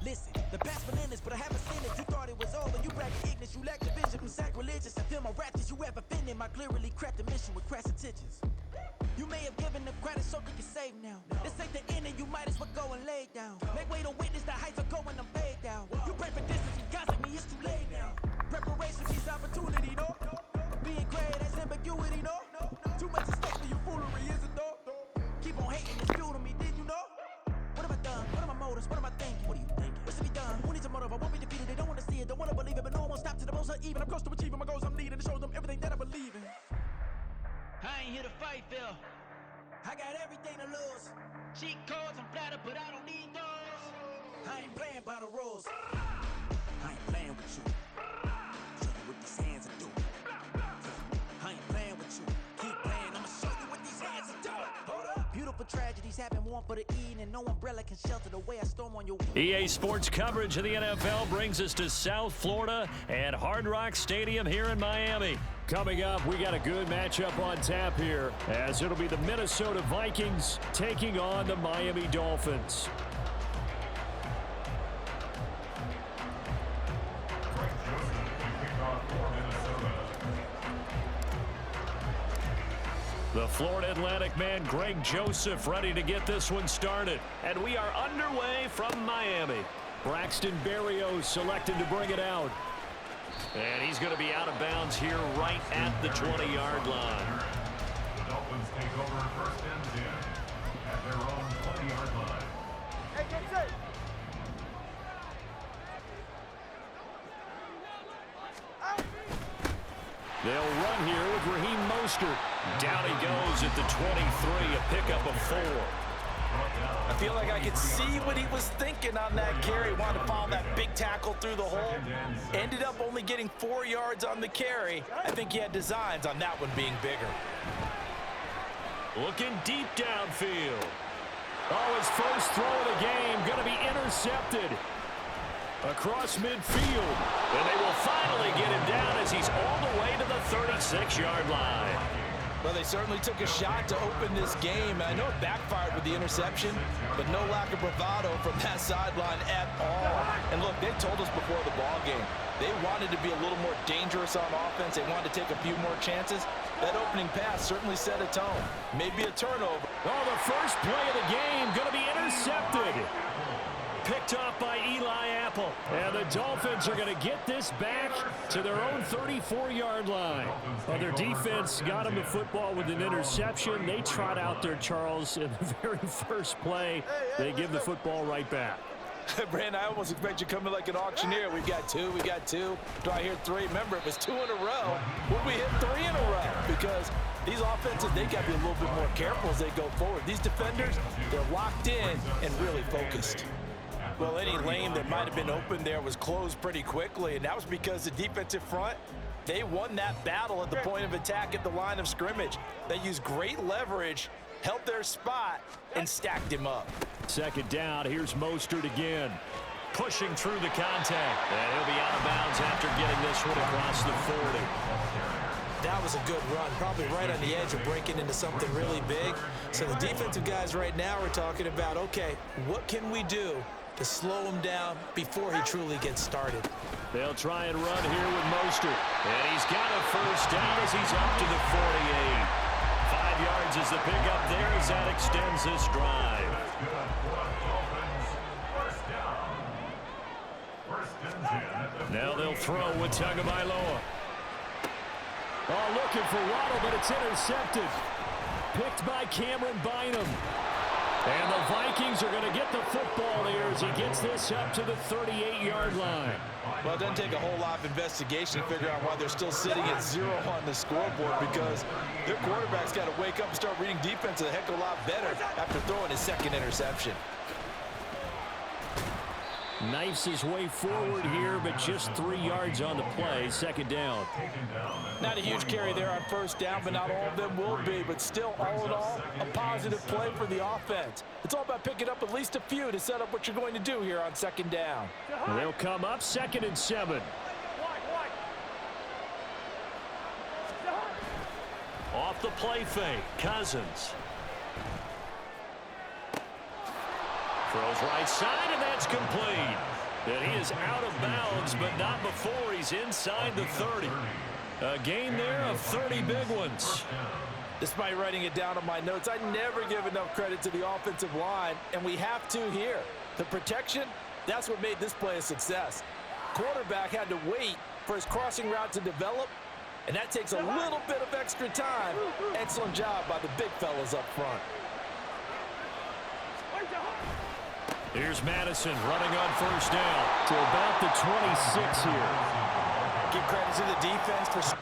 Listen, the past bananas, but I haven't seen it. You thought it was over, you bragging ignorance, you lack the vision, you sacrilegious. I feel my wrath as you ever offended. My clearly crafted mission with crass intentions. You may have given them credit so they can save now. This ain't the end and you might as well go and lay down. Make way to witness the heights are going, I'm paid down. You pray for distance from guys like me, it's too late now. Preparation is opportunity, no? Being great, that's ambiguity, no? Too much at stake for your foolery, is it though? Keep on hating, it's fuel to me, did you know? What have I done? What are my motives? What am I thinking? What are you thinking? What's to be done? Who needs a motive? I won't be defeated. They don't want to see it, don't want to believe it, but no one won't stop to the most uneven. I'm close to achieving my goals. I'm needing to show them everything that I believe in. I ain't here to fight, Phil. I got everything to lose. Cheat codes, I'm flattered, but I don't need those. I ain't playing by the rules. I ain't playing with you. Show you what these hands are doing. I ain't playing with you. Keep playing, I'ma show you what these hands are doing. Hold up. Beautiful tragedies happen, one for the eating, and no umbrella can shelter the way I storm on your EA Sports coverage of the NFL brings us to South Florida and Hard Rock Stadium here in Miami. Coming up, we got a good matchup on tap here, as it'll be the Minnesota Vikings taking on the Miami Dolphins. The Florida Atlantic man, Greg Joseph, ready to get this one started. And we are underway from Miami. Braxton Berrios selected to bring it out. And he's going to be out of bounds here right at the 20-yard line. The Dolphins take over first and 10 at their own 20-yard line. Hey, get set. They'll run here with Raheem Mostert. Down he goes at the 23, a pickup of 4. I feel like I could see what he was thinking on that carry. Wanted to follow that big tackle through the hole. Ended up only getting 4 yards on the carry. I think he had designs on that one being bigger. Looking deep downfield. first throw of the game going to be intercepted across midfield. And they will finally get him down as he's all the way to the 36-yard line. Well, they certainly took a shot to open this game. I know it backfired with the interception, but no lack of bravado from that sideline at all. And look, they told us before the ball game, they wanted to be a little more dangerous on offense. They wanted to take a few more chances. That opening pass certainly set a tone. Maybe a turnover. Oh, the first play of the game going to be intercepted. Picked off by Eli Apple. And the Dolphins are going to get this back to their own 34-yard line. Well, their defense got them the football with an interception. They trot out there, Charles, in the very first play. They give the football right back. Brandon, I almost expect you to come in like an auctioneer. We've got two. Do I hear three? Remember, it was 2 in a row. Would we hit 3 in a row? Because these offenses, they got to be a little bit more careful as they go forward. These defenders, they're locked in and really focused. Well, any lane that might have been open there was closed pretty quickly, and that was because the defensive front, they won that battle at the point of attack at the line of scrimmage. They used great leverage, held their spot, and stacked him up. Second down, here's Mostert again. Pushing through the contact, and he'll be out of bounds after getting this one across the 40. That was a good run, probably right on the edge of breaking into something really big. So the defensive guys right now are talking about, okay, what can we do to slow him down before he truly gets started? They'll try and run here with Mostert. And he's got a first down as he's up to the 48. 5 yards is the pickup there as that extends this drive. Now they'll throw with Tagovailoa. Oh, looking for Waddle, but it's intercepted. Picked by Cameron Bynum. And the Vikings are going to get the football here as he gets this up to the 38-yard line. Well, it doesn't take a whole lot of investigation to figure out why they're still sitting at 0 on the scoreboard, because their quarterback's got to wake up and start reading defense a heck of a lot better after throwing his second interception. Knifes his way forward here, but just 3 yards on the play. Second down. Not a huge carry there on first down, but not all of them will be. But still, all in all, a positive play for the offense. It's all about picking up at least a few to set up what you're going to do here on second down. They'll come up 2nd and 7. Off the play fake, Cousins. Throws right side, and that's complete. And he is out of bounds, but not before he's inside the 30. A gain there of 30 big ones. Despite writing it down on my notes, I never give enough credit to the offensive line, and we have to here. The protection, that's what made this play a success. Quarterback had to wait for his crossing route to develop, and that takes a little bit of extra time. Excellent job by the big fellas up front. Here's Madison running on first down to about the 26 here. Give credit to the defense for...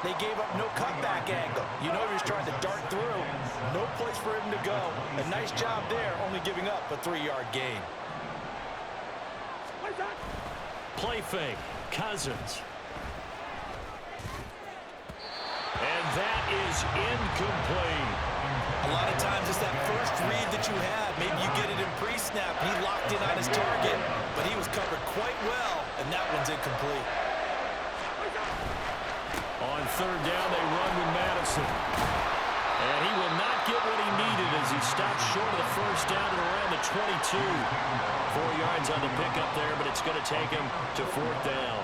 They gave up no cutback angle. You know he was trying to dart through. No place for him to go. A nice job there, only giving up a 3-yard gain. Play fake, Cousins. And that is incomplete. A lot of times it's that first read that you have. Maybe you get it in pre-snap. He locked in on his target, but he was covered quite well, and that one's incomplete. On third down, they run with Madison. And he will not get what he needed as he stops short of the first down at around the 22. 4 yards on the pickup there, but it's going to take him to fourth down.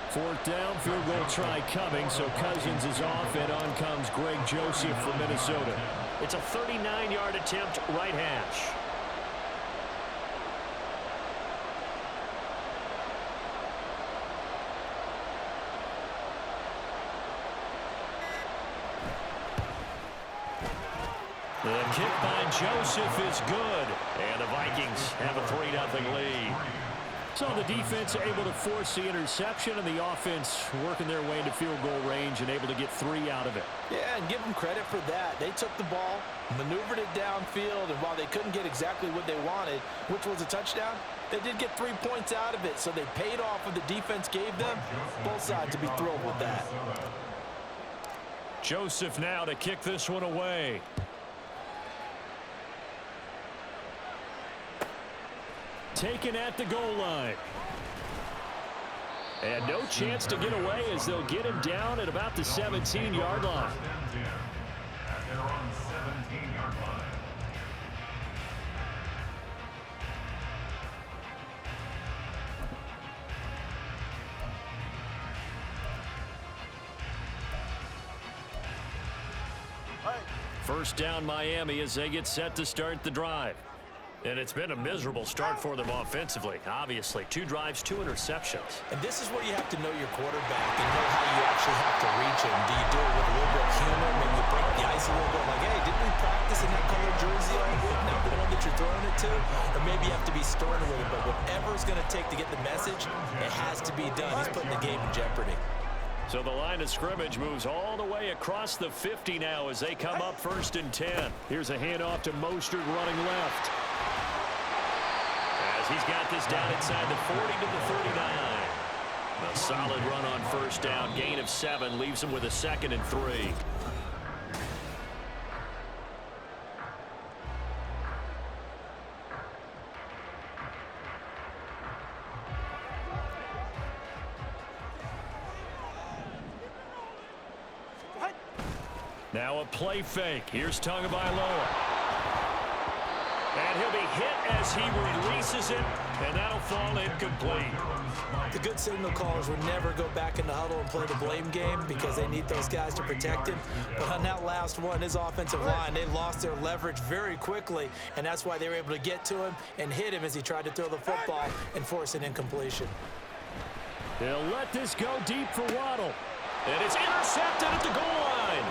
Fourth down, field goal try coming, so Cousins is off, and on comes Greg Joseph from Minnesota. It's a 39-yard attempt, right hash. The kick by Joseph is good, and the Vikings have a 3-0 lead. So the defense able to force the interception, and the offense working their way into field goal range and able to get 3 out of it. Yeah, and give them credit for that. They took the ball, maneuvered it downfield, and while they couldn't get exactly what they wanted, which was a touchdown, they did get 3 points out of it, so they paid off what the defense gave them. Both sides to be thrilled with that. Joseph now to kick this one away. Taken at the goal line. And no chance to get away as they'll get him down at about the 17-yard line. At their own 17-yard line. First down Miami as they get set to start the drive. And it's been a miserable start for them offensively. Obviously, 2 drives, 2 interceptions. And this is where you have to know your quarterback and know how you actually have to reach him. Do you do it with a little bit of humor? Maybe you break the ice a little bit like, hey, didn't we practice in that color jersey all week? Now the one that you're throwing it to? Or maybe you have to be stern with it. But whatever it's going to take to get the message, it has to be done. He's putting the game in jeopardy. So the line of scrimmage moves all the way across the 50 now as they come up 1st and 10. Here's a handoff to Mostert running left. As he's got this down inside the 40 to the 39. A solid run on 1st down. Gain of 7 leaves him with a 2nd and 3. Now a play fake. Here's Tagovailoa. And he'll be hit as he releases it, and that'll fall incomplete. The good signal callers would never go back in the huddle and play the blame game because they need those guys to protect him. But on that last one, his offensive line, they lost their leverage very quickly, and that's why they were able to get to him and hit him as he tried to throw the football and force an incompletion. They'll let this go deep for Waddle. And it's intercepted at the goal line.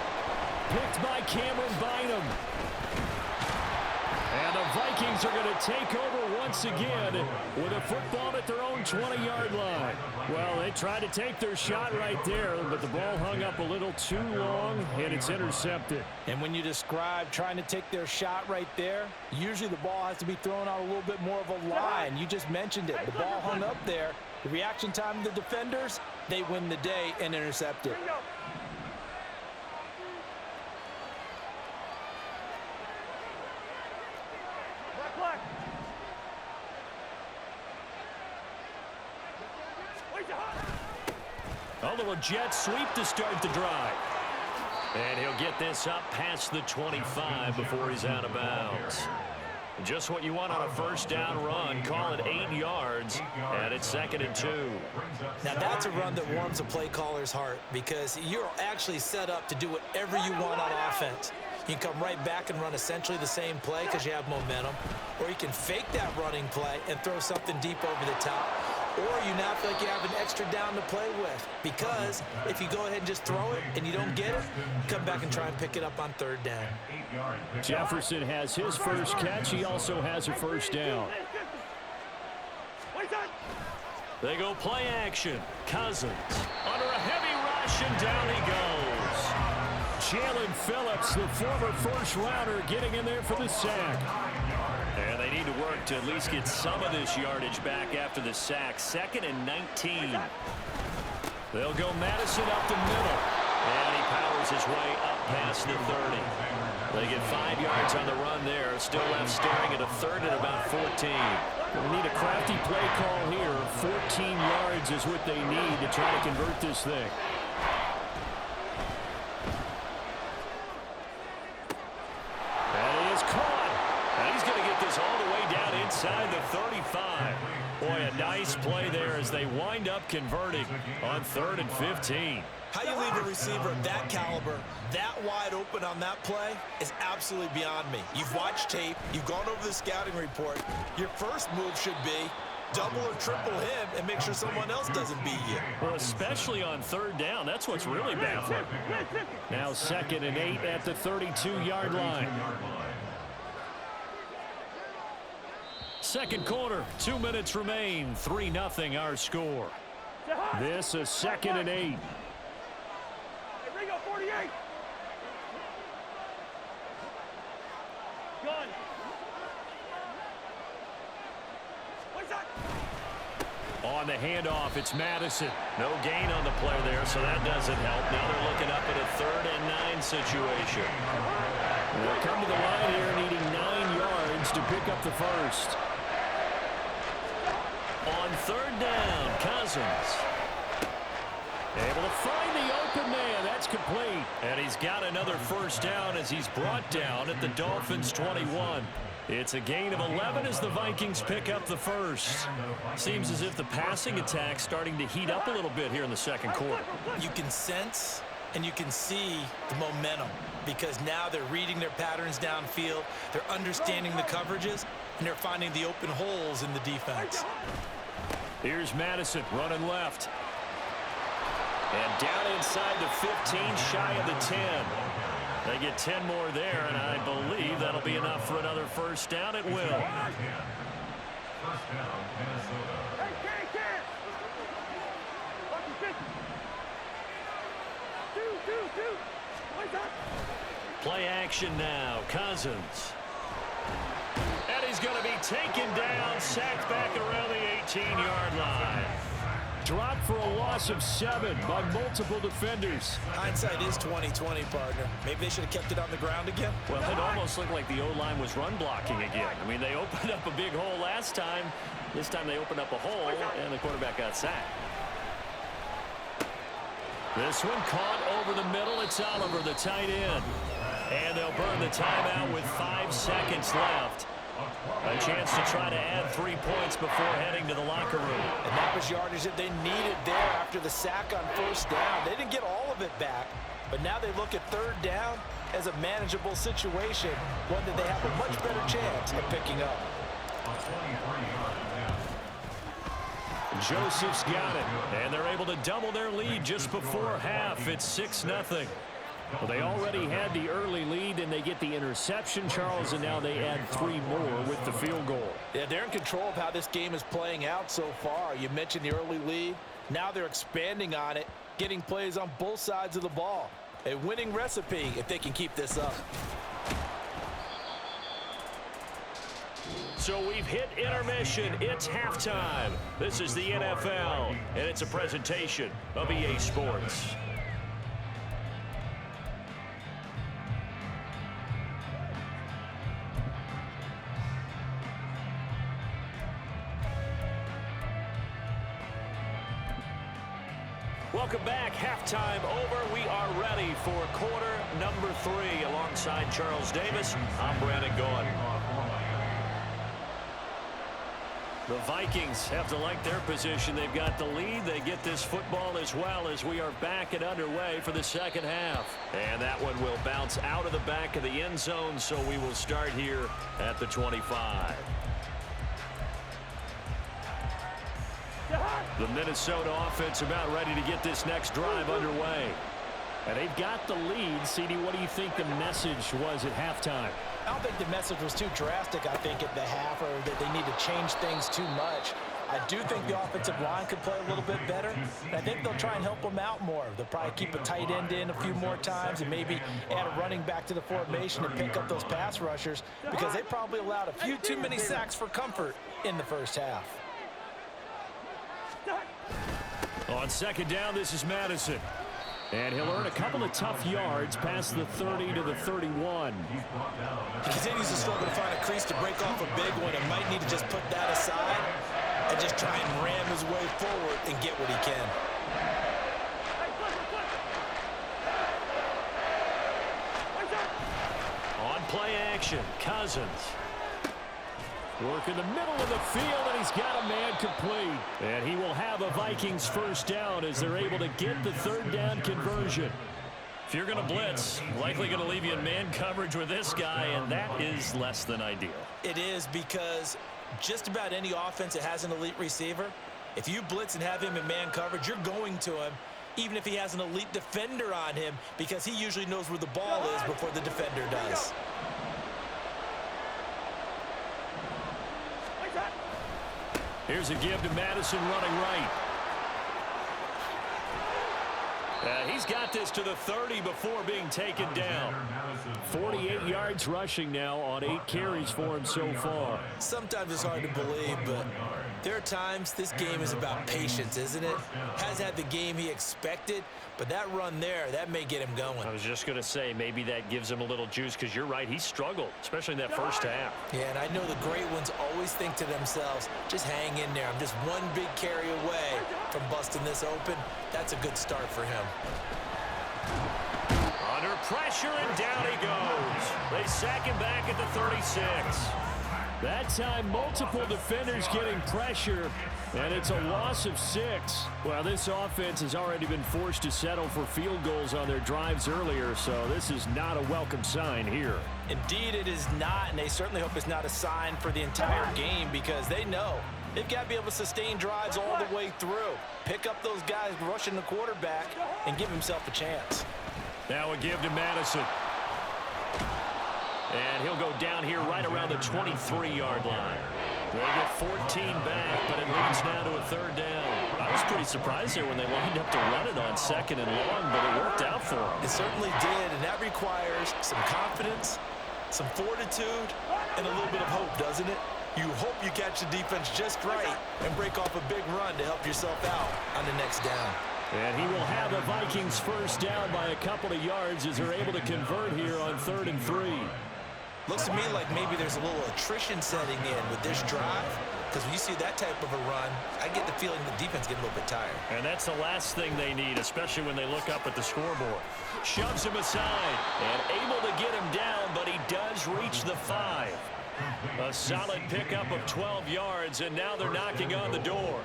Picked by Cameron Bynum. And the Vikings are going to take over once again with a football at their own 20-yard line. Well, they tried to take their shot right there, but the ball hung up a little too long, and it's intercepted. And when you describe trying to take their shot right there, usually the ball has to be thrown out a little bit more of a line. You just mentioned it. The ball hung up there. The reaction time of the defenders, they win the day and intercept it. A little jet sweep to start the drive. And he'll get this up past the 25 before he's out of bounds. Just what you want on a 1st down run. Call it 8 yards, and it's 2nd and 2. Now that's a run that warms a play caller's heart because you're actually set up to do whatever you want on offense. You can come right back and run essentially the same play because you have momentum, or you can fake that running play and throw something deep over the top, or you now feel like you have an extra down to play with because if you go ahead and just throw it and you don't get it, come back and try and pick it up on 3rd down. Jefferson has his first catch. He also has a 1st down. They go play action. Cousins under a heavy rush, and down he goes. Jalen Phillips, the former 1st-rounder, getting in there for the sack. And they need to work to at least get some of this yardage back after the sack. 2nd and 19. They'll go Madison up the middle. And he powers his way up past the 30. They get 5 yards on the run there. Still left staring at a 3rd and about 14. We need a crafty play call here. 14 yards is what they need to try to convert this thing. And he is caught. And he's going to get this all the way down inside the 35. Boy, a nice play there as they wind up converting on 3rd and 15. How you leave a receiver of that caliber that wide open on that play is absolutely beyond me. You've watched tape. You've gone over the scouting report. Your first move should be double or triple him and make sure someone else doesn't beat you. Well, especially on third down. That's what's really baffling. Now 2nd and 8 at the 32-yard line. Second quarter, 2 minutes remain. 3-0 our score. This is 2nd and 8. Ringo 48. Gun. What's that? On the handoff, it's Madison. No gain on the play there, so that doesn't help. Now they're looking up at a 3rd and 9 situation. They'll come to the line here needing 9 yards to pick up the first. On 3rd down, Cousins. Able to find the open man. That's complete. And he's got another first down as he's brought down at the Dolphins' 21. It's a gain of 11 as the Vikings pick up the first. Seems as if the passing attack's starting to heat up a little bit here in the second quarter. You can sense and you can see the momentum because now they're reading their patterns downfield, they're understanding the coverages, and they're finding the open holes in the defense. Here's Madison running left. And down inside the 15, shy of the 10. They get 10 more there, and I believe that'll be enough for another first down. It will. First down, Minnesota. Play action now. Cousins. And he's going to be taken down, sacked back around the 18-yard line. Dropped for a loss of 7 by multiple defenders. Hindsight is 20/20, partner. Maybe they should have kept it on the ground again. Well, it almost looked like the O-line was run blocking again. I mean, they opened up a big hole last time. This time they opened up a hole, and the quarterback got sacked. This one caught over the middle. It's Oliver, the tight end. And they'll burn the timeout with 5 seconds left. A chance to try to add 3 points before heading to the locker room. And that was yardage that they needed there after the sack on first down. They didn't get all of it back, but now they look at 3rd down as a manageable situation, one that they have a much better chance of picking up. Joseph's got it, and they're able to double their lead just before half. It's 6-0. Well, they already had the early lead, and they get the interception, Charles, and now they add 3 more with the field goal. Yeah, they're in control of how this game is playing out so far. You mentioned the early lead. Now they're expanding on it, getting plays on both sides of the ball. A winning recipe if they can keep this up. So we've hit intermission. It's halftime. This is the NFL, and it's a presentation of EA Sports. Welcome back. Halftime over. We are ready for quarter number 3. Alongside Charles Davis, I'm Brandon Gaudin. The Vikings have to like their position. They've got the lead. They get this football as well as we are back and underway for the second half. And that one will bounce out of the back of the end zone, so we will start here at the 25. The Minnesota offense about ready to get this next drive underway. And they've got the lead. CD, what do you think the message was at halftime? I don't think the message was too drastic, I think, at the half, or that they need to change things too much. I do think the offensive line could play a little bit better. And I think they'll try and help them out more. They'll probably keep a tight end in a few more times and maybe add a running back to the formation and pick up those pass rushers because they probably allowed a few too many sacks for comfort in the first half. On second down, this is Madison. And he'll earn a couple of tough yards past the 30 to the 31. He continues to struggle to find a crease to break off a big one and might need to just put that aside and just try and ram his way forward and get what he can. On play action, Cousins. Work in the middle of the field, and he's got a man complete. And he will have a Vikings first down as they're able to get the 3rd down conversion. If you're going to blitz, likely going to leave you in man coverage with this guy, and that is less than ideal. It is because just about any offense that has an elite receiver, if you blitz and have him in man coverage, you're going to him, even if he has an elite defender on him, because he usually knows where the ball is before the defender does. Here's a give to Madison running right. He's got this to the 30 before being taken down. 48 yards rushing now on 8 carries for him so far. Sometimes it's hard to believe, but there are times this game is about patience, isn't it? Has had the game he expected, but that run there, that may get him going. I was just going to say, maybe that gives him a little juice, because you're right, he struggled, especially in that first half. Yeah, and I know the great ones always think to themselves, just hang in there. I'm just one big carry away from busting this open. That's a good start for him. Under pressure, and down he goes. They sack him back at the 36. That time, multiple defenders getting pressure, and it's a loss of 6. Well, this offense has already been forced to settle for field goals on their drives earlier, so this is not a welcome sign here. Indeed, it is not, and they certainly hope it's not a sign for the entire game, because they know they've got to be able to sustain drives all the way through. Pick up those guys rushing the quarterback and give himself a chance. Now a give to Madison. And he'll go down here right around the 23-yard line. They get 14 back, but it leads now to a 3rd down. I was pretty surprised there when they lined up to run it on 2nd and long, but it worked out for them. It certainly did, and that requires some confidence, some fortitude, and a little bit of hope, doesn't it? You hope you catch the defense just right and break off a big run to help yourself out on the next down. And he will have the Vikings first down by a couple of yards as they're able to convert here on 3rd and 3. Looks to me like maybe there's a little attrition setting in with this drive, because when you see that type of a run, I get the feeling the defense getting a little bit tired. And that's the last thing they need, especially when they look up at the scoreboard. Shoves him aside and able to get him down, but he does reach the 5. A solid pickup of 12 yards, and now they're knocking on the door.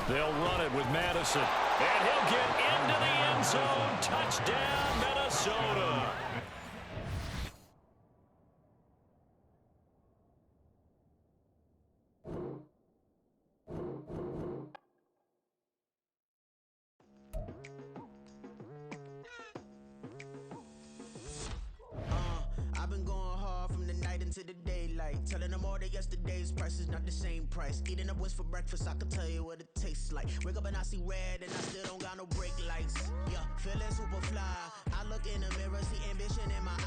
They'll run it with Madison, and he'll get into the end zone. Touchdown, Minnesota. I've been going hard from the night into the daylight, telling them all that yesterday's price is not the same price. Eating up wings for breakfast, I can tell you what it tastes like. Wake up and I see red, and I still don't got no brake lights. Yeah, feeling super fly. I look in the mirror, see ambition in my eyes.